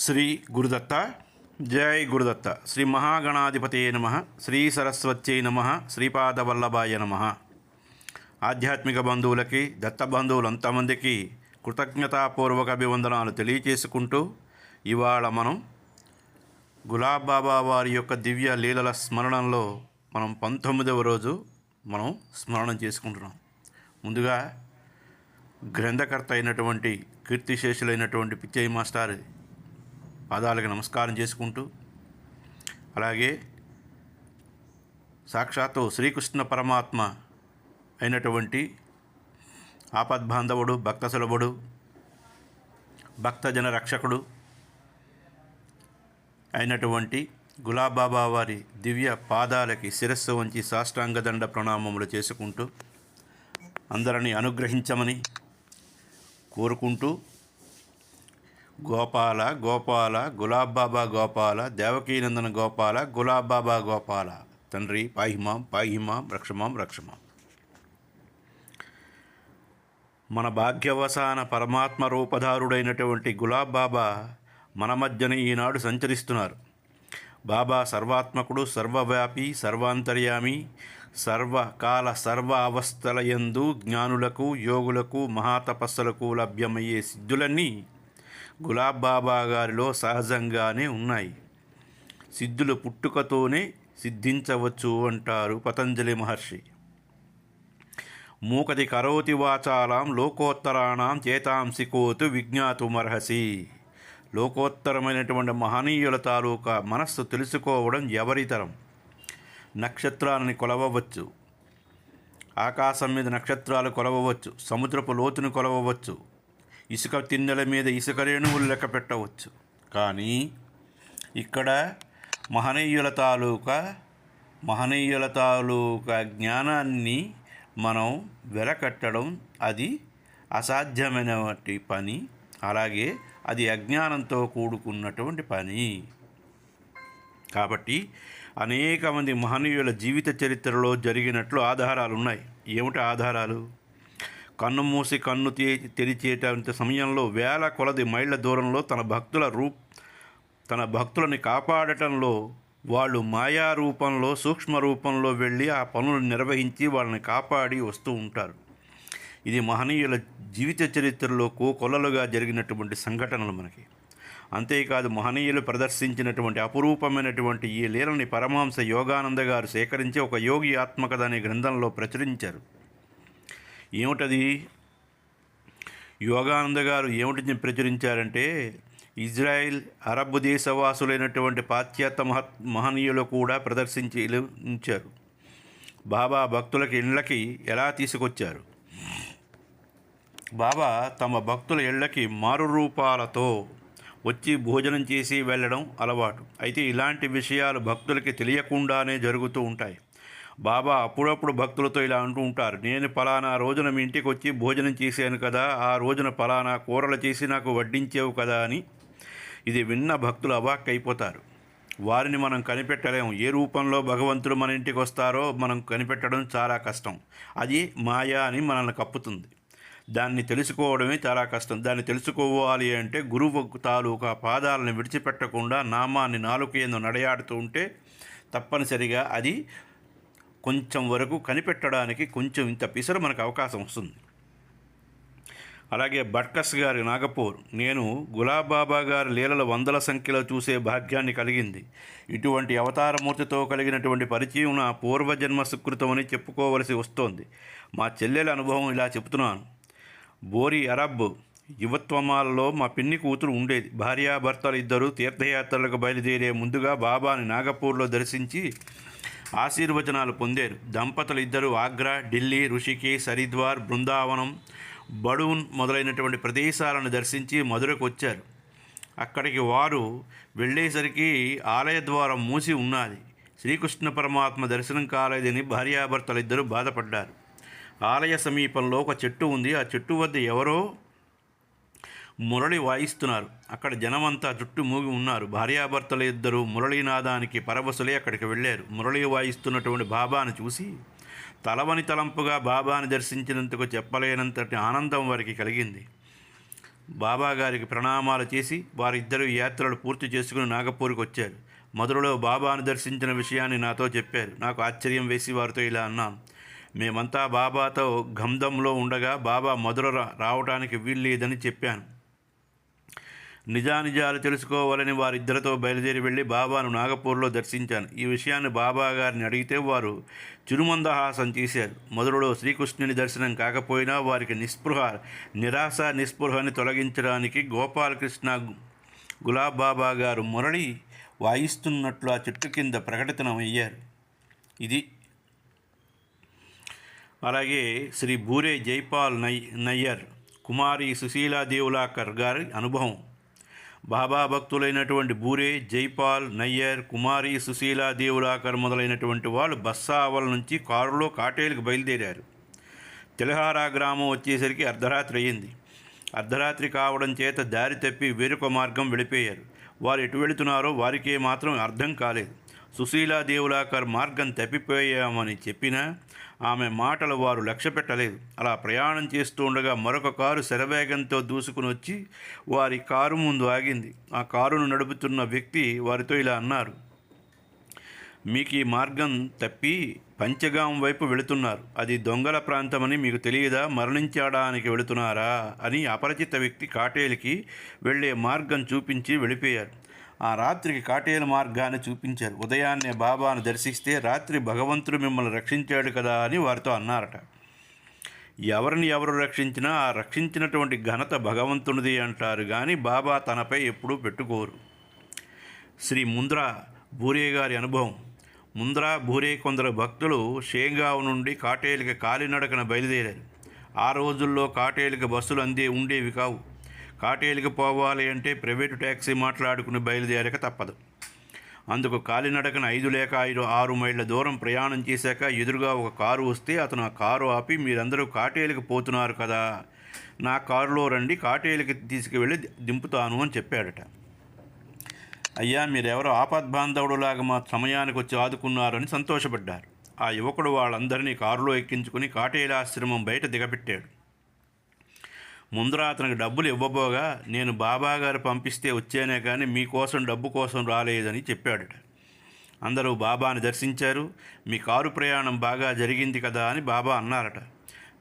శ్రీ గురుదత్త. జై గురుదత్త. శ్రీ మహాగణాధిపతయే నమ. శ్రీ సరస్వత్యై నమ. శ్రీపాదవల్లభాయ నమ. ఆధ్యాత్మిక బంధువులకి, దత్త బంధువులంతమందికి కృతజ్ఞతాపూర్వక అభివందనాలు తెలియచేసుకుంటూ, ఇవాళ మనం గులాబ్ బాబా వారి యొక్క దివ్య లీలల స్మరణంలో మనం 19వ రోజు మనం స్మరణం చేసుకుంటున్నాం. ముందుగా గ్రంథకర్త అయినటువంటి కీర్తిశేషులైనటువంటి పిచ్చయ్య మాస్టర్ పాదాలకు నమస్కారం చేసుకుంటూ, అలాగే సాక్షాత్తు శ్రీకృష్ణ పరమాత్మ అయినటువంటి ఆపద్బాంధవుడు, భక్త సులభుడు, భక్తజన రక్షకుడు అయినటువంటి గులాబ్ బాబా వారి దివ్య పాదాలకి శిరస్సు వంచి సాష్టాంగదండ ప్రణామములు చేసుకుంటూ అందరినీ అనుగ్రహించమని కోరుకుంటూ, గోపాల గోపాల గులాబ్ బాబా గోపాల, దేవకీనందన గోపాల, గులాబ్ బాబా గోపాల, తండ్రి పాహిమాం పాహిమాం రక్షమాం రక్షమాం. మన భాగ్యవసాన పరమాత్మ రూపధారుడైనటువంటి గులాబ్ బాబా మన మధ్యన ఈనాడు సంచరిస్తున్నారు. బాబా సర్వాత్మకుడు, సర్వవ్యాపి, సర్వాంతర్యామి, సర్వకాల సర్వ అవస్థల యందు జ్ఞానులకు, యోగులకు, మహాతపస్సులకు లభ్యమయ్యే సిద్ధులన్నీ గులాబ్ బాబా గారిలో సహజంగానే ఉన్నాయి. సిద్ధులు పుట్టుకతోనే సిద్ధించవచ్చు అంటారు పతంజలి మహర్షి. మూకతి కరోతి వాచాలాం లోకోత్తరాణం చేతాంసికోతు విజ్ఞాతుమర్హసి. లోకోత్తరమైనటువంటి మహనీయుల తాలూకా మనస్సు తెలుసుకోవడం ఎవరితరం? నక్షత్రాలని కొలవవచ్చు, ఆకాశం మీద నక్షత్రాలు కొలవవచ్చు, సముద్రపు లోతును కొలవవచ్చు, ఇసుక తిన్నెల మీద ఇసుక రేణువులు లెక్క పెట్టవచ్చు. కానీ ఇక్కడ మహనీయుల తాలూకా జ్ఞానాన్ని మనం వెలకట్టడం అది అసాధ్యమైనటువంటి పని. అలాగే అది అజ్ఞానంతో కూడుకున్నటువంటి పని. కాబట్టి అనేక మంది మహనీయుల జీవిత చరిత్రలో జరిగినట్లు ఆధారాలు ఉన్నాయి. ఏమిటి ఆధారాలు? కన్ను మూసి కన్ను తెరిచేట సమయంలో వేల కొలది మైళ్ళ దూరంలో తన భక్తులని కాపాడటంలో వాళ్ళు మాయా రూపంలో, సూక్ష్మ రూపంలో వెళ్ళి ఆ పనులను నిర్వహించి వాళ్ళని కాపాడి వస్తూ ఉంటారు. ఇది మహనీయుల జీవిత చరిత్రలో కొల్లలుగా జరిగినటువంటి సంఘటనలు మనకి. అంతేకాదు, మహనీయులు ప్రదర్శించినటువంటి అపురూపమైనటువంటి ఈ లీలని పరమహంస యోగానంద గారు సేకరించి ఒక యోగి ఆత్మకథ అనే గ్రంథంలో ప్రచురించారు. ఏమిటది? యోగానంద గారు ఏమిటి ప్రచురించారంటే, ఇజ్రాయిల్, అరబ్ దేశవాసులైనటువంటి పాశ్చాత్య మహనీయులు కూడా ప్రదర్శించారు. బాబా భక్తులకి ఇళ్ళకి ఎలా తీసుకొచ్చారు? బాబా తమ భక్తుల ఇళ్ళకి మారు రూపాలతో వచ్చి భోజనం చేసి వెళ్ళడం అలవాటు. అయితే ఇలాంటి విషయాలు భక్తులకి తెలియకుండానే జరుగుతూ ఉంటాయి. బాబా అప్పుడప్పుడు భక్తులతో ఇలా అంటూ ఉంటారు, నేను పలానా రోజున మీ ఇంటికి వచ్చి భోజనం చేశాను కదా, ఆ రోజున పలానా కూరలు చేసి నాకు వడ్డించావు కదా అని. ఇది విన్న భక్తులు అవాక్కైపోతారు. వారిని మనం కనిపెట్టలేము. ఏ రూపంలో భగవంతుడు మన ఇంటికి వస్తారో మనం కనిపెట్టడం చాలా కష్టం. అది మాయా అని మనల్ని కప్పుతుంది. దాన్ని తెలుసుకోవడమే చాలా కష్టం. దాన్ని తెలుసుకోవాలి అంటే గురువు తాలూకా పాదాలను విడిచిపెట్టకుండా నామాన్ని నాలుక యందు నడయాడుతూ ఉంటే తప్పనిసరిగా అది కొంచెం వరకు కనిపెట్టడానికి కొంచెం ఇంత పిసరు మనకు అవకాశం వస్తుంది. అలాగే బట్కస్ గారి నాగపూర్, నేను గులాబ్ బాబా గారి లీలల వందల సంఖ్యలో చూసే భాగ్యాన్ని కలిగింది. ఇటువంటి అవతారమూర్తితో కలిగినటువంటి పరిచయం నా పూర్వజన్మ సుకృతమని చెప్పుకోవలసి వస్తోంది. మా చెల్లెల అనుభవం ఇలా చెబుతున్నాను. బోరి అరబ్ యువత్వమాలలో మా పిన్ని కూతురు ఉండేది. భార్యాభర్తలు ఇద్దరు తీర్థయాత్రలకు బయలుదేరే ముందుగా బాబాని నాగపూర్లో దర్శించి ఆశీర్వచనాలు పొందారు. దంపతులు ఇద్దరు ఆగ్రా, ఢిల్లీ, ఋషికేశ్, హరిద్వార్, బృందావనం, బడూన్ మొదలైనటువంటి ప్రదేశాలను దర్శించి మధురకు వచ్చారు. అక్కడికి వారు వెళ్ళేసరికి ఆలయ ద్వారం మూసి ఉన్నది. శ్రీకృష్ణ పరమాత్మ దర్శనం కాలేదని భార్యాభర్తలు ఇద్దరు బాధపడ్డారు. ఆలయ సమీపంలో ఒక చెట్టు ఉంది. ఆ చెట్టు వద్ద ఎవరో మురళి వాయిస్తున్నారు. అక్కడ జనమంతా చుట్టూ మూగి ఉన్నారు. భార్యాభర్తలు ఇద్దరు మురళీనాదానికి పరవశులై అక్కడికి వెళ్ళారు. మురళి వాయిస్తున్నటువంటి బాబాను చూసి తలవని తలంపుగా బాబాని దర్శించినందుకు చెప్పలేనంతటి ఆనందం వారికి కలిగింది. బాబాగారికి ప్రణామాలు చేసి వారిద్దరూ యాత్రలు పూర్తి చేసుకుని నాగపూర్కి వచ్చారు. మధురలో బాబాను దర్శించిన విషయాన్ని నాతో చెప్పారు. నాకు ఆశ్చర్యం వేసి వారితో ఇలా అన్నాను, మేమంతా బాబాతో గంధంలో ఉండగా బాబా మధుర రావడానికి వీల్లేదని చెప్పాను. నిజానిజాలు తెలుసుకోవాలని వారిద్దరితో బయలుదేరి వెళ్ళి బాబాను నాగపూర్లో దర్శించాను. ఈ విషయాన్ని బాబా గారిని అడిగితే వారు చిరుమందహాసం చేశారు. మధురలో శ్రీకృష్ణుని దర్శనం కాకపోయినా వారికి నిరాశ నిస్పృహని తొలగించడానికి గోపాలకృష్ణ గులాబ్ బాబా గారు మురళి వాయిస్తున్నట్లు ఆ చెట్టు కింద ప్రకటితమయ్యారు. ఇది అలాగే శ్రీ బూరే జైపాల్ నయ్యర్ కుమారి సుశీలా దేవులాకర్ గారి అనుభవం. బాబా భక్తులైనటువంటి బూరే జైపాల్ నయ్యర్ కుమారి సుశీలా దేవులాకర్ మొదలైనటువంటి వాళ్ళు బస్సావల్ నుంచి కారులో కాటేలుకు బయలుదేరారు. తెలహారా గ్రామం వచ్చేసరికి అర్ధరాత్రి అయ్యింది. అర్ధరాత్రి కావడం చేత దారి తప్పి వేరొక మార్గం వెళ్ళిపోయారు. వారు ఎటు వెళుతున్నారో వారికే మాత్రం అర్థం కాలేదు. సుశీలా దేవులాకర్ మార్గం తప్పిపోయామని చెప్పినా ఆమె మాటలు వారు లక్ష్య పెట్టలేదు. అలా ప్రయాణం చేస్తూ ఉండగా మరొక కారు శరవేగంతో దూసుకుని వచ్చి వారి కారు ముందు ఆగింది. ఆ కారును నడుపుతున్న వ్యక్తి వారితో ఇలా అన్నారు, మీకు ఈ మార్గం తప్పి పంచగాం వైపు వెళుతున్నారు. అది దొంగల ప్రాంతమని మీకు తెలియదా? మరణించడానికి వెళుతున్నారా అని అపరిచిత వ్యక్తి కాటేలుకి వెళ్ళే మార్గం చూపించి వెళ్ళిపోయారు. ఆ రాత్రికి కాటేలు మార్గాన్ని చూపించారు. ఉదయాన్నే బాబాను దర్శిస్తే రాత్రి భగవంతుడు మిమ్మల్ని రక్షించాడు కదా అని వారితో అన్నారట. ఎవరిని ఎవరు రక్షించినా ఆ రక్షించినటువంటి ఘనత భగవంతునిది అంటారు కానీ బాబా తనపై ఎప్పుడూ పెట్టుకోరు. శ్రీ ముంద్రా బూరే గారి అనుభవం. ముంద్రా బూరే కొందరు భక్తులు షేంగావ్ నుండి కాటేలుకి కాలినడకన బయలుదేరారు. ఆ రోజుల్లో కాటేలుకి బస్సులు ఉండేవి కావు. కాటేలుకి పోవాలి అంటే ప్రైవేటు ట్యాక్సీ మాట్లాడుకుని బయలుదేరక తప్పదు. అందుకు కాలినడకన 5 లేక 6 మైళ్ళ దూరం ప్రయాణం చేశాక ఎదురుగా ఒక కారు వస్తే అతను ఆ కారు ఆపి, మీరందరూ కాటేలుకి పోతున్నారు కదా, నా కారులో రండి, కాటేలుకి తీసుకువెళ్ళి దింపుతాను అని చెప్పాడట. అయ్యా, మీరెవరో ఆపద్బాంధవుడులాగా మా సమయానికి వచ్చి ఆదుకున్నారని సంతోషపడ్డారు. ఆ యువకుడు వాళ్ళందరినీ కారులో ఎక్కించుకుని కాటేలాశ్రమం బయట దిగబెట్టాడు. ముందర అతనికి డబ్బులు ఇవ్వబోగా, నేను బాబాగారు పంపిస్తే వచ్చానే కానీ మీకోసం డబ్బు కోసం రాలేదని చెప్పాడట. అందరూ బాబాని దర్శించారు. మీ కారు ప్రయాణం బాగా జరిగింది కదా అని బాబా అన్నారట.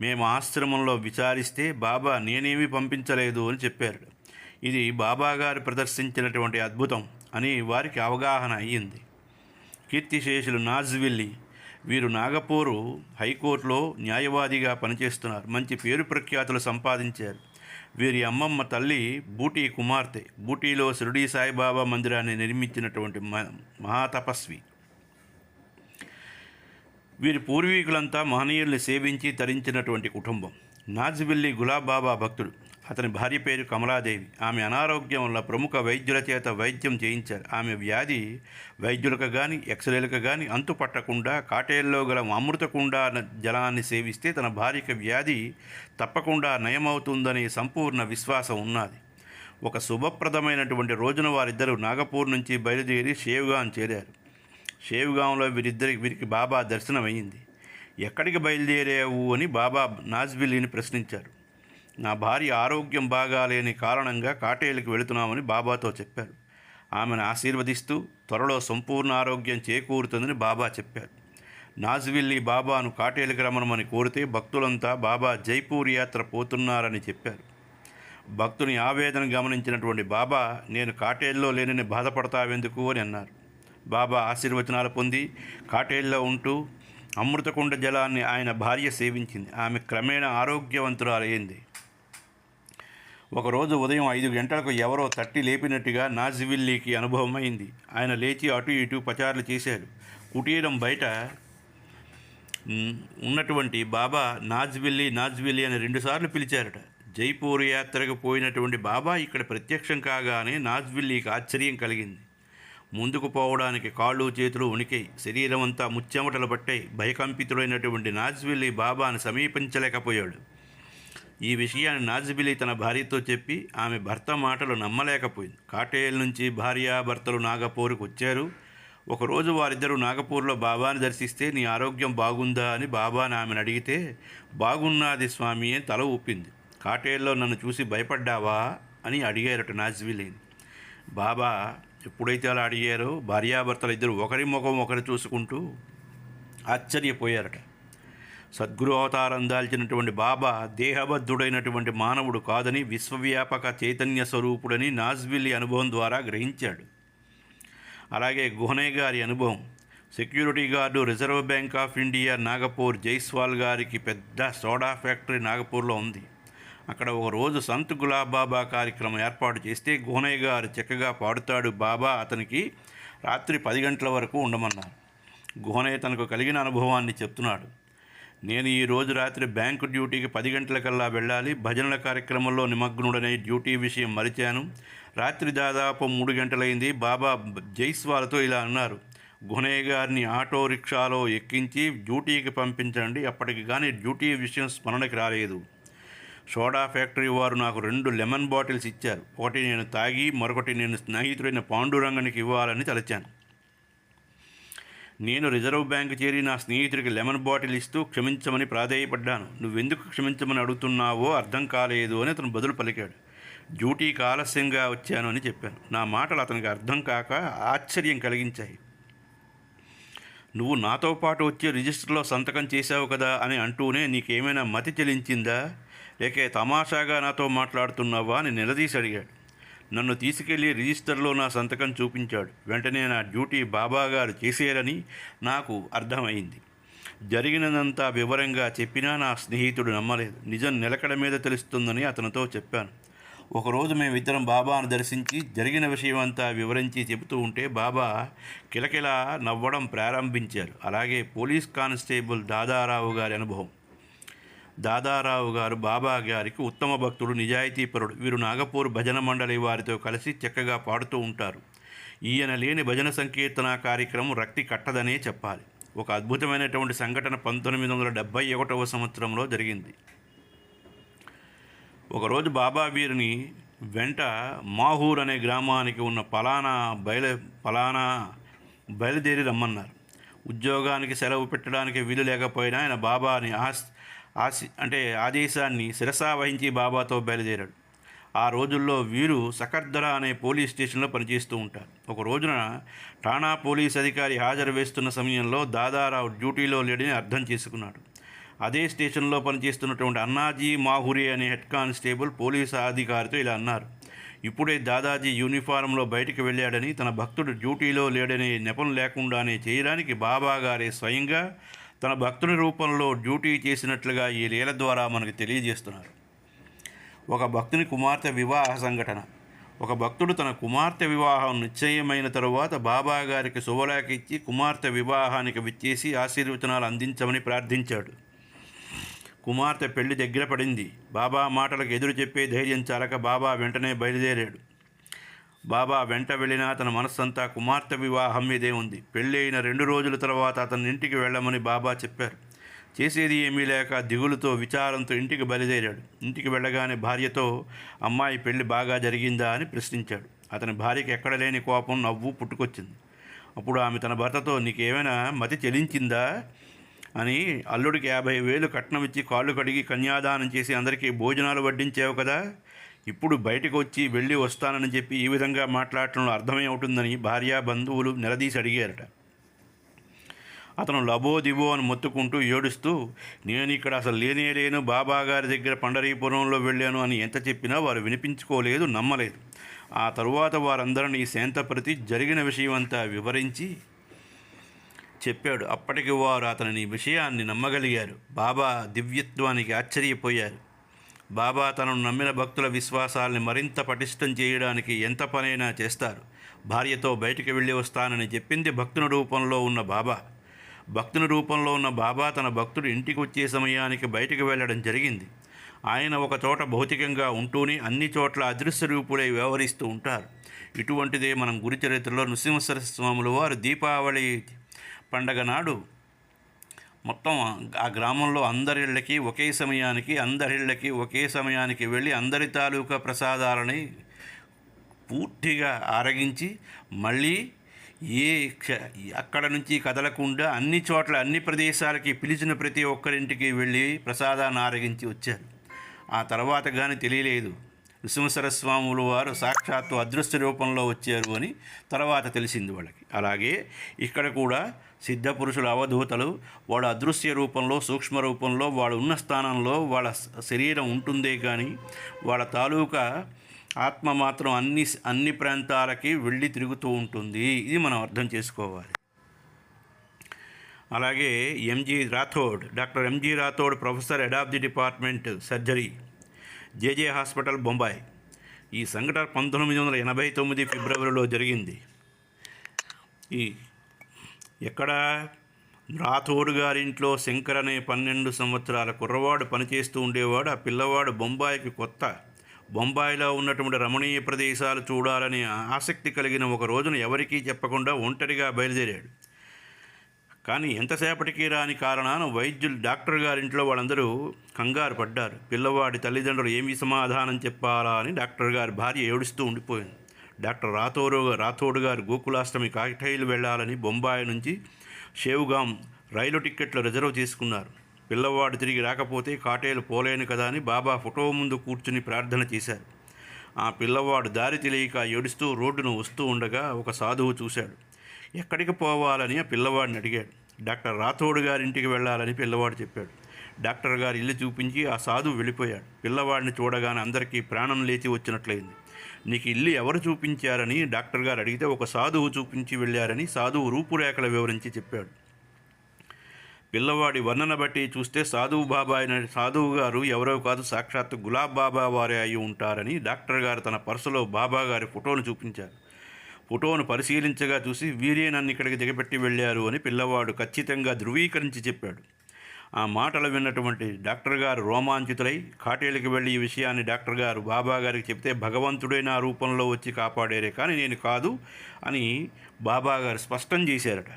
మేము ఆశ్రమంలో విచారిస్తే బాబా నేనేమీ పంపించలేదు అని చెప్పారు. ఇది బాబాగారు ప్రదర్శించినటువంటి అద్భుతం అని వారికి అవగాహన అయ్యింది. కీర్తిశేషులు నాజ్విల్లి వీరు నాగపూరు హైకోర్టులో న్యాయవాదిగా పనిచేస్తున్నారు. మంచి పేరు ప్రఖ్యాతులు సంపాదించారు. వీరి అమ్మమ్మ తల్లి బూటీ కుమార్తె. బూటీలో షిరిడీ సాయిబాబా మందిరాన్ని నిర్మించినటువంటి మహాతపస్వి. వీరి పూర్వీకులంతా మహనీయుల్ని సేవించి తరించినటువంటి కుటుంబం. నాజ్విల్లి గులాబ్ బాబా భక్తుడు. అతని భార్య పేరు కమలాదేవి. ఆమె అనారోగ్యం వల్ల ప్రముఖ వైద్యుల చేత వైద్యం చేయించారు. ఆమె వ్యాధి వైద్యులకు కానీ ఎక్స్రేలకు కానీ అంతు పట్టకుండా కాటేల్లో గల అమృతకుండా జలాన్ని సేవిస్తే తన భార్యకి వ్యాధి తప్పకుండా నయమవుతుందనే సంపూర్ణ విశ్వాసం ఉన్నది. ఒక శుభప్రదమైనటువంటి రోజున వారిద్దరూ నాగపూర్ నుంచి బయలుదేరి షేవ్గాం చేరారు. షేవ్గాంలో వీరికి బాబా దర్శనమైంది. ఎక్కడికి బయలుదేరావు అని బాబా నాజ్విల్లిని ప్రశ్నించారు. నా భార్య ఆరోగ్యం బాగాలేని కారణంగా కాటేలుకి వెళుతున్నామని బాబాతో చెప్పారు. ఆమెను ఆశీర్వదిస్తూ త్వరలో సంపూర్ణ ఆరోగ్యం చేకూరుతుందని బాబా చెప్పారు. నాజ్విల్లి బాబాను కాటేలుకి రమ్మనమని కోరితే భక్తులంతా బాబా జైపూర్ యాత్ర పోతున్నారని చెప్పారు. భక్తుని ఆవేదన గమనించినటువంటి బాబా, నేను కాటేల్లో లేనని బాధపడతావెందుకు అని అన్నారు. బాబా ఆశీర్వచనాలు పొంది కాటేల్లో ఉంటూ అమృతకుండ జలాన్ని ఆయన భార్య సేవించింది. ఆమె క్రమేణా ఆరోగ్యవంతురాలయ్యింది. ఒకరోజు ఉదయం 5 గంటలకు ఎవరో తట్టి లేపినట్టుగా నాజ్విల్లీకి అనుభవమైంది. ఆయన లేచి అటు ఇటు పచారులు చేశాడు. కుటీరం బయట ఉన్నటువంటి బాబా నాజ్విల్లి నాజ్విల్లి అని 2 సార్లు పిలిచారట. జైపూర్ యాత్రకు పోయినటువంటి బాబా ఇక్కడ ప్రత్యక్షం కాగానే నాజ్విల్లీకి ఆశ్చర్యం కలిగింది. ముందుకు పోవడానికి కాళ్ళు చేతులు వణికాయి. శరీరం అంతా ముచ్చెమటలు పట్టాయి. భయకంపితుడైనటువంటి నాజ్విల్లి బాబాను సమీపించలేకపోయాడు. ఈ విషయాన్ని నాజ్విల్లి తన భార్యతో చెప్పి ఆమె భర్త మాటలు నమ్మలేకపోయింది. కాటేల్ నుంచి భార్యాభర్తలు నాగపూర్కు వచ్చారు. ఒకరోజు వారిద్దరూ నాగపూర్లో బాబాని దర్శిస్తే, నీ ఆరోగ్యం బాగుందా అని బాబాని ఆమెను అడిగితే, బాగున్నది స్వామి అని తల ఊపింది. కాటేల్లో నన్ను చూసి భయపడ్డావా అని అడిగారట నాజ్విలీని. బాబా ఎప్పుడైతే అలా అడిగారో భార్యాభర్తలు ఇద్దరు ఒకరి ముఖం ఒకరు చూసుకుంటూ ఆశ్చర్యపోయారట. సద్గురు అవతారం దాల్చినటువంటి బాబా దేహబద్ధుడైనటువంటి మానవుడు కాదని, విశ్వవ్యాపక చైతన్య స్వరూపుడని నాజ్విలి అనుభవం ద్వారా గ్రహించాడు. అలాగే గుహనే గారి అనుభవం. Security guard reserve bank of India Nagpur Jaiswal గారికి పెద్ద సోడా ఫ్యాక్టరీ నాగపూర్లో ఉంది. అక్కడ ఒక రోజు సంత్ గులాబ్ బాబా కార్యక్రమం ఏర్పాటు చేస్తే గుహనయ్య గారు చక్కగా పాడుతాడు. బాబా అతనికి రాత్రి 10 గంటల వరకు ఉండమన్నారు. గుహనయ్య తనకు కలిగిన అనుభవాన్ని చెప్తున్నాడు. నేను ఈరోజు రాత్రి బ్యాంకు డ్యూటీకి 10 గంటలకల్లా వెళ్ళాలి. భజనల కార్యక్రమంలో నిమగ్నుడనే డ్యూటీ విషయం మరిచాను. రాత్రి దాదాపు 3 గంటలైంది. బాబా జైస్వాల్తో ఇలా అన్నారు, గుహనయ్య గారిని ఆటో రిక్షాలో ఎక్కించి డ్యూటీకి పంపించండి. అప్పటికి కానీ డ్యూటీ విషయం స్మరణకి రాలేదు. సోడా ఫ్యాక్టరీ వారు నాకు 2 లెమన్ బాటిల్స్ ఇచ్చారు. ఒకటి నేను తాగి, మరొకటి నేను స్నేహితుడైన పాండురంగనికి ఇవ్వాలని తలచాను. నేను రిజర్వ్ బ్యాంకు చేరి నా స్నేహితుడికి లెమన్ బాటిల్ ఇస్తూ క్షమించమని ప్రాధేయపడ్డాను. నువ్వెందుకు క్షమించమని అడుగుతున్నావో అర్థం కాలేదు అని అతను బదులు పలికాడు. డ్యూటీకి ఆలస్యంగా వచ్చాను అని చెప్పాను. నా మాటలు అతనికి అర్థం కాక ఆశ్చర్యం కలిగించాయి. నువ్వు నాతో పాటు వచ్చి రిజిస్టర్లో సంతకం చేశావు కదా అని అంటూనే నీకేమైనా మతి చెలించిందా, లేక తమాషాగా నాతో మాట్లాడుతున్నావా అని నిలదీసి అడిగాడు. నన్ను తీసుకెళ్లి రిజిస్టర్లో నా సంతకం చూపించాడు. వెంటనే నా డ్యూటీ బాబాగారు చేసేరని నాకు అర్థమైంది. జరిగినదంతా వివరంగా చెప్పినా నా స్నేహితుడు నమ్మలేదు. నిజం నిలకడ మీద తెలుస్తుందని అతనితో చెప్పాను. ఒకరోజు మేమిద్దరం బాబాను దర్శించి జరిగిన విషయం అంతా వివరించి చెబుతూ ఉంటే బాబా కిలకిలా నవ్వడం ప్రారంభించారు. అలాగే పోలీస్ కానిస్టేబుల్ దాదారావు గారి అనుభవం. దాదారావు గారు బాబా గారికి ఉత్తమ భక్తుడు, నిజాయితీపరుడు. వీరు నాగపూర్ భజన మండలి వారితో కలిసి చక్కగా పాడుతూ ఉంటారు. ఈయన లేని భజన సంకీర్తన కార్యక్రమం రక్తి కట్టదనే చెప్పాలి. ఒక అద్భుతమైనటువంటి సంఘటన 1971వ సంవత్సరంలో జరిగింది. ఒకరోజు బాబా వీరిని వెంట మాహూర్ అనే గ్రామానికి ఉన్న పలానా బయలుదేరి రమ్మన్నారు. ఉద్యోగానికి సెలవు పెట్టడానికి వీలు లేకపోయినా ఆయన బాబాని ఆదేశాన్ని శిరసా వహించి బాబాతో బయలుదేరాడు. ఆ రోజుల్లో వీరు సకర్దరా అనే పోలీస్ స్టేషన్లో పనిచేస్తూ ఉంటారు. ఒక రోజున ఠాణా పోలీస్ అధికారి హాజరు వేస్తున్న సమయంలో దాదారావు డ్యూటీలో లేడని అర్థం చేసుకున్నాడు. అదే స్టేషన్లో పనిచేస్తున్నటువంటి అన్నాజీ మాహురి అనే హెడ్ కానిస్టేబుల్ పోలీసు అధికారితో ఇలా అన్నారు, ఇప్పుడే దాదాజీ యూనిఫారంలో బయటికి వెళ్ళాడని, తన భక్తుడు డ్యూటీలో లేడనే నెపం లేకుండానే చేయడానికి బాబాగారే స్వయంగా తన భక్తుని రూపంలో డ్యూటీ చేసినట్లుగా ఈ లీల ద్వారా మనకు తెలియజేస్తున్నారు. ఒక భక్తుని కుమార్తె వివాహ సంఘటన. ఒక భక్తుడు తన కుమార్తె వివాహం నిశ్చయమైన తరువాత బాబాగారికి శుభలేఖ ఇచ్చి కుమార్తె వివాహానికి విచ్చేసి ఆశీర్వచనాలు అందించమని ప్రార్థించాడు. కుమార్తె పెళ్లి దగ్గర పడింది. బాబా మాటలకు ఎదురు చెప్పే ధైర్యం చాలక బాబా వెంటనే బయలుదేరాడు. బాబా వెంట వెళ్ళినా తన మనస్సంతా కుమార్తె వివాహం మీదే ఉంది. పెళ్ళైన 2 రోజుల తర్వాత అతని ఇంటికి వెళ్ళమని బాబా చెప్పారు. చేసేది ఏమీ లేక దిగులుతో విచారంతో ఇంటికి బయలుదేరాడు. ఇంటికి వెళ్ళగానే భార్యతో అమ్మాయి పెళ్లి బాగా జరిగిందా అని ప్రశ్నించాడు. అతని భార్యకి ఎక్కడ లేని కోపం, నవ్వు పుట్టుకొచ్చింది. అప్పుడు ఆమె తన భర్తతో నీకేమైనా మతి చెలించిందా అని, అల్లుడికి 50,000 కట్నం ఇచ్చి కాళ్ళు కడిగి కన్యాదానం చేసి అందరికీ భోజనాలు వడ్డించావు కదా, ఇప్పుడు బయటకు వచ్చి వెళ్ళి వస్తానని చెప్పి ఈ విధంగా మాట్లాడటంలో అర్థమేమవుతుందని భార్యా బంధువులు నిలదీసి అడిగారట. అతను లబో దిబో అని మొత్తుకుంటూ ఏడుస్తూ నేను ఇక్కడ అసలు లేను, బాబాగారి దగ్గర పండరీపురంలో వెళ్ళాను అని ఎంత చెప్పినా వారు వినిపించుకోలేదు, నమ్మలేదు. ఆ తరువాత వారందరినీ శాంతపరిచి జరిగిన విషయమంతా వివరించి చెప్పాడు. అప్పటికి వారు అతని విషయాన్ని నమ్మగలిగారు. బాబా దివ్యత్వానికి ఆశ్చర్యపోయారు. బాబా తనను నమ్మిన భక్తుల విశ్వాసాల్ని మరింత పటిష్టం చేయడానికి ఎంత పనైనా చేస్తారు. భార్యతో బయటికి వెళ్ళి వస్తానని చెప్పింది భక్తుని రూపంలో ఉన్న బాబా. భక్తుని రూపంలో ఉన్న బాబా తన భక్తుడు ఇంటికి వచ్చే సమయానికి బయటికి వెళ్ళడం జరిగింది. ఆయన ఒక చోట భౌతికంగా ఉంటూనే అన్ని చోట్ల అదృశ్య రూపులై వ్యవహరిస్తూ ఉంటారు. ఇటువంటిదే మనం గురుచరిత్రలో నృసింహస్వాముల వారు దీపావళి పండగ నాడు మొత్తం ఆ గ్రామంలో అందరిళ్ళకి ఒకే సమయానికి వెళ్ళి అందరి తాలూకా ప్రసాదాలని పూర్తిగా ఆరగించి మళ్ళీ అక్కడ నుంచి కదలకుండా అన్ని చోట్ల అన్ని ప్రదేశాలకి పిలిచిన ప్రతి ఒక్కరింటికి వెళ్ళి ప్రసాదాన్ని ఆరగించి వచ్చారు. ఆ తర్వాత కానీ తెలియలేదు నృసింహస్వాములు వారు సాక్షాత్తు అదృశ్య రూపంలో వచ్చారు అని తర్వాత తెలిసింది వాళ్ళకి. అలాగే ఇక్కడ కూడా సిద్ధపురుషుల అవధూతలు వాళ్ళ అదృశ్య రూపంలో, సూక్ష్మ రూపంలో, వాళ్ళు ఉన్న స్థానంలో వాళ్ళ శరీరం ఉంటుందే కానీ వాళ్ళ తాలూకా ఆత్మ మాత్రం అన్ని ప్రాంతాలకి వెళ్ళి తిరుగుతూ ఉంటుంది. ఇది మనం అర్థం చేసుకోవాలి. అలాగే doctor MG Rathod, professor head of the department surgery, JJ hospital, Bombay. ఈ సంఘటన 1989 ఫిబ్రవరిలో జరిగింది. ఎక్కడ రాథోడ్ గారింట్లో శంకర్ అనే 12 సంవత్సరాల కుర్రవాడు పనిచేస్తూ ఉండేవాడు. ఆ పిల్లవాడు బొంబాయికి కొత్త. బొంబాయిలో ఉన్నటువంటి రమణీయ ప్రదేశాలు చూడాలని ఆసక్తి కలిగిన ఒక రోజున ఎవరికీ చెప్పకుండా ఒంటరిగా బయలుదేరాడు. కానీ ఎంతసేపటికి రాని కారణాన డాక్టర్ గారింట్లో వాళ్ళందరూ కంగారు పడ్డారు. పిల్లవాడి తల్లిదండ్రులు ఏమి సమాధానం చెప్పాలా అని డాక్టర్ గారి భార్య ఏడుస్తూ ఉండిపోయింది. డాక్టర్ రాథోడ్ గారు గోకులాష్టమి కాక్టైల్ వెళ్ళాలని బొంబాయి నుంచి షేవ్గాం రైలు టిక్కెట్లు రిజర్వ్ చేసుకున్నారు. పిల్లవాడు తిరిగి రాకపోతే కాటేలు పోలేను కదా అని బాబా ఫోటో ముందు కూర్చుని ప్రార్థన చేశారు. ఆ పిల్లవాడు దారి తెలియక ఏడుస్తూ రోడ్డును వస్తూ ఉండగా ఒక సాధువు చూశాడు. ఎక్కడికి పోవాలని ఆ పిల్లవాడిని అడిగాడు. డాక్టర్ రాథోడ్ గారింటికి వెళ్ళాలని పిల్లవాడు చెప్పాడు. డాక్టర్ గారు ఇల్లు చూపించి ఆ సాధువు వెళ్ళిపోయాడు. పిల్లవాడిని చూడగానే అందరికీ ప్రాణం లేచి వచ్చినట్లయింది. నీకు ఇల్లు ఎవరు చూపించారని డాక్టర్ గారు అడిగితే ఒక సాధువు చూపించి వెళ్ళారని సాధువు రూపురేఖలు వివరించి చెప్పాడు. పిల్లవాడి వర్ణన బట్టి చూస్తే సాధువు గారు ఎవరో కాదు, సాక్షాత్తు గులాబ్ బాబా వారే అయి ఉంటారని డాక్టర్ గారు తన పర్సులో బాబా గారి ఫోటోను చూపించారు. ఫోటోను పరిశీలించగా చూసి వీరే నన్ను ఇక్కడికి దిగబెట్టి వెళ్ళారు అని పిల్లవాడు ఖచ్చితంగా ధృవీకరించి చెప్పాడు. ఆ మాటలు విన్నటువంటి డాక్టర్ గారు రోమాంచితులై కాటేళ్ళకి వెళ్ళి ఈ విషయాన్ని డాక్టర్ గారు బాబా గారికి చెప్తే భగవంతుడే నా రూపంలో వచ్చి కాపాడేరే కానీ నేను కాదు అని బాబా గారు స్పష్టం చేశారట.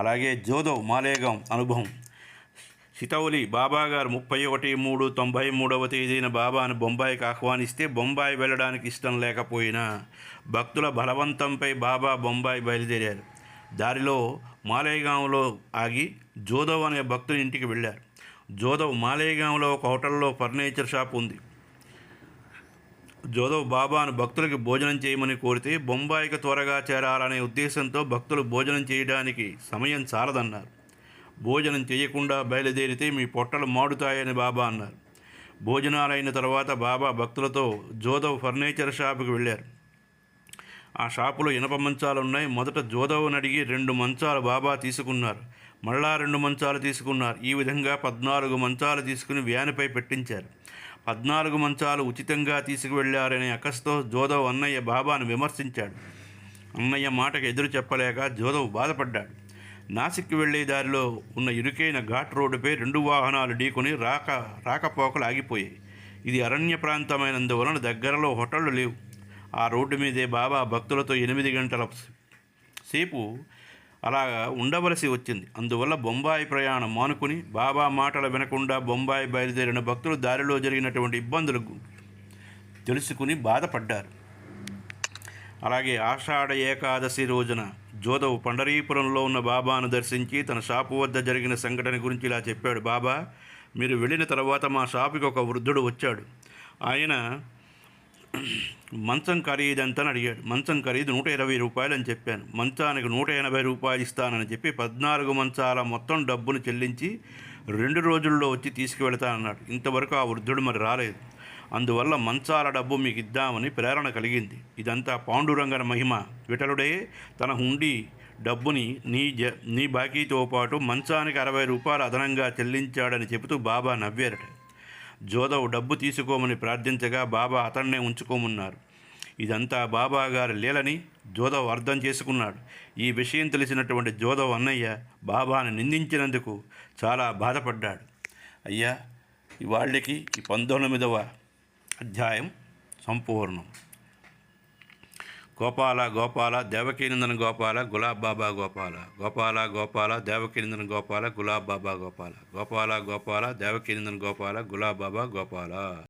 అలాగే జోదవ్ మాలేగాం అనుభవం. సితౌలి బాబాగారు 31/3/93 బాబాను బొంబాయికి ఆహ్వానిస్తే బొంబాయి వెళ్ళడానికి ఇష్టం లేకపోయినా భక్తుల బలవంతంపై బాబా బొంబాయి బయలుదేరారు. దారిలో మాలేగాంలో ఆగి జోదవ్ అనే భక్తుని ఇంటికి వెళ్ళారు. జోదవ్ మాలేగాంలో ఒక హోటల్లో ఫర్నిచర్ షాప్ ఉంది. జోదవ్ బాబాను భక్తులకి భోజనం చేయమని కోరితే బొంబాయికి త్వరగా చేరాలనే ఉద్దేశంతో భక్తులు భోజనం చేయడానికి సమయం చాలదన్నారు. భోజనం చేయకుండా బయలుదేరితే మీ పొట్టలు మాడుతాయని బాబా అన్నారు. భోజనాలైన తర్వాత బాబా భక్తులతో జోదవ్ ఫర్నిచర్ షాపుకి వెళ్ళారు. ఆ షాపులో ఇనప మంచాలు ఉన్నాయి. మొదట జోదవ్ని అడిగి 2 మంచాలు బాబా తీసుకున్నారు. మళ్ళా 2 మంచాలు తీసుకున్నారు. ఈ విధంగా 14 మంచాలు తీసుకుని వ్యానుపై పెట్టించారు. 14 మంచాలు ఉచితంగా తీసుకువెళ్ళారనే అకస్తో జోదవ్ అన్నయ్య బాబాను విమర్శించాడు. అన్నయ్య మాటకు ఎదురు చెప్పలేక జోదవ్ బాధపడ్డాడు. నాసిక్కి వెళ్లే దారిలో ఉన్న ఇరుకైన ఘాట్ రోడ్డుపై 2 వాహనాలు ఢీకొని రాకపోకలు ఆగిపోయాయి. ఇది అరణ్య ప్రాంతమైనందువలన దగ్గరలో హోటళ్లు లేవు. ఆ రోడ్డు మీదే బాబా భక్తులతో 8 గంటల సేపు అలా ఉండవలసి వచ్చింది. అందువల్ల బొంబాయి ప్రయాణం మానుకుని బాబా మాటలు వినకుండా బొంబాయి బయలుదేరిన భక్తులు దారిలో జరిగినటువంటి ఇబ్బందులు తెలుసుకుని బాధపడ్డారు. అలాగే ఆషాఢ ఏకాదశి రోజున జోదవ్ పండరీపురంలో ఉన్న బాబాను దర్శించి తన షాపు వద్ద జరిగిన సంఘటన గురించి ఇలా చెప్పాడు. బాబా, మీరు వెళ్ళిన తర్వాత మా షాపుకి ఒక వృద్ధుడు వచ్చాడు. ఆయన మంచం ఖరీదంతని అడిగాడు. మంచం ఖరీదు 120 రూపాయలు అని చెప్పాను. మంచానికి 180 రూపాయలు ఇస్తానని చెప్పి 14 మంచాల మొత్తం డబ్బును చెల్లించి 2 రోజుల్లో వచ్చి తీసుకువెళతానన్నాడు. ఇంతవరకు ఆ వృద్ధుడు మరి రాలేదు. అందువల్ల మంచాల డబ్బు మీకు ఇద్దామని ప్రేరణ కలిగింది. ఇదంతా పాండురంగన మహిమ. విఠలుడే తన హుండీ డబ్బుని నీ బాకీతో పాటు మంచానికి 60 రూపాయలు అదనంగా చెల్లించాడని చెబుతూ బాబా నవ్వారట. జోదవ్ డబ్బు తీసుకోమని ప్రార్థించగా బాబా అతన్నే ఉంచుకోమన్నారు. ఇదంతా బాబా గారి లీలని జోదవ్ అర్థం చేసుకున్నాడు. ఈ విషయం తెలిసినటువంటి జోదవ్ అన్నయ్య బాబాను నిందించినందుకు చాలా బాధపడ్డాడు. అయ్యా, ఇవాళ్ళకి ఈ 19వ అధ్యాయం సంపూర్ణం. గోపాల గోపాల దేవకీనందన గోపాల గులాబ్ బాబా గోపాల గోపాల గోపాల దేవకీనందన గోపాల గులాబ్ బాబా గోపాల గోపాల గోపాల దేవకీనందన గోపాల గులాబ్ బాబా గోపాల.